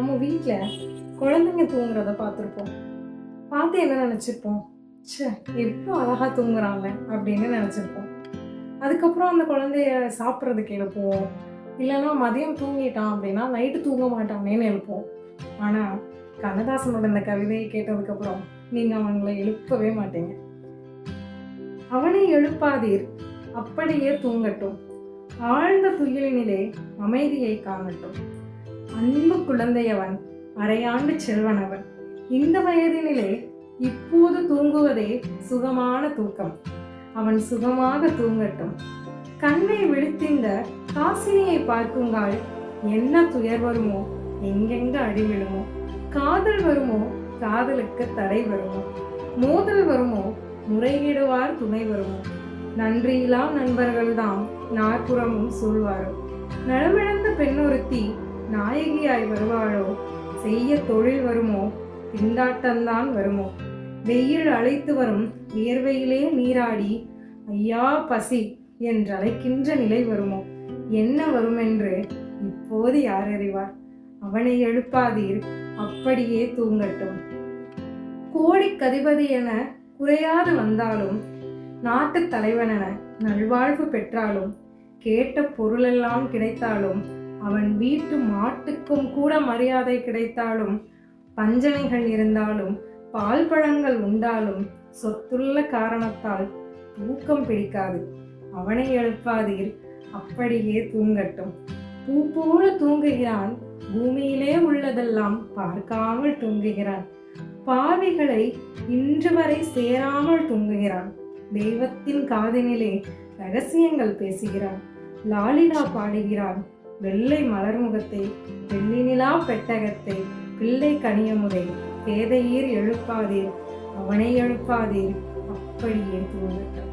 நம்ம வீட்டில் குழந்தைங்க தூங்குறத பார்த்துருப்போம். பார்த்து என்ன நினச்சிருப்போம்? ச்சே, எவ்வளோ அழகாக தூங்குறாங்க அப்படின்னு நினச்சிருப்போம். அதுக்கப்புறம் அந்த குழந்தைய சாப்பிட்றதுக்கு எழுப்புவோம். இல்லைன்னா மதியம் தூங்கிட்டான் அப்படின்னா நைட்டு தூங்க மாட்டானேன்னு எழுப்போம். ஆனால் கண்ணதாசனோட இந்த கவிதையை கேட்டதுக்கப்புறம் நீங்கள் அவங்கள எழுப்பவே மாட்டீங்க. அவனை எழுப்பாதீர், அப்படியே தூங்கட்டும், ஆழ்ந்த துயிலினிலே அமைதியை காணட்டும். அன்பு குழந்தையவன், அரையாண்டு செல்வனவன், இந்த வயதினிலே இப்போது தூங்குவதே சுகமான தூக்கம். அவன் சுகமாக தூங்கட்டும். கண்ணை விழித்திந்த காசினியை பார்க்குங்கால் என்ன துயர் வருமோ, எங்கெங்க அடி விழுமோ, காதல் வருமோ, காதலுக்கு தடை வருமோ, மோதல் வருமோ, முறையிடுவார் துணை வருமோ, நன்றியிலா நண்பர்கள்தான் நாற்புறமும் சூழ்வாரோ, நலமிழந்த பெண்ணொருத்தி நாயகியாய் வருவாளோ, செய்ய தொழில் வருமோ, திண்டாட்டம்தான் வருமோ, வெயில் அழைத்து வரும் வியர்வையிலே நீராடி ஐயா பசி என்றழைக்கின்ற நிலை வருமோ, என்ன வருமென்று இப்போது யார் அறிவார்? அவனை எழுப்பாதீர், அப்படியே தூங்கட்டும். கோடிக்கதிபதி என குறையாது வந்தாலும், நாட்டு தலைவனென நல்வாழ்வு பெற்றாலும், கேட்ட பொருளெல்லாம் கிடைத்தாலும், அவன் வீட்டு மாட்டுக்கும் கூட மரியாதை கிடைத்தாலும், பஞ்சனைகள் இருந்தாலும், பால் பழங்கள் உண்டாலும், சொத்துள்ள காரணத்தால் தூக்கம் பிடிக்காது. அவனை எழுப்பாதீர், அப்படியே தூங்கட்டும். பூ போல தூங்குகிறான், பூமியிலே உள்ளதெல்லாம் பார்க்காமல் தூங்குகிறான். பாவிகளை இன்று வரை சேராமல் தூங்குகிறான். தெய்வத்தின் காதினிலே ரகசியங்கள் பேசுகிறான். லாலிலா பாடுகிறான். வெள்ளை மலர்முகத்தை, வெள்ளினிலா பெட்டகத்தை, பிள்ளை கனியமுதை, பேதையீர் எழுப்பாதீர், அவனை எழுப்பாதீர், அப்படியே தூங்கட்டும்.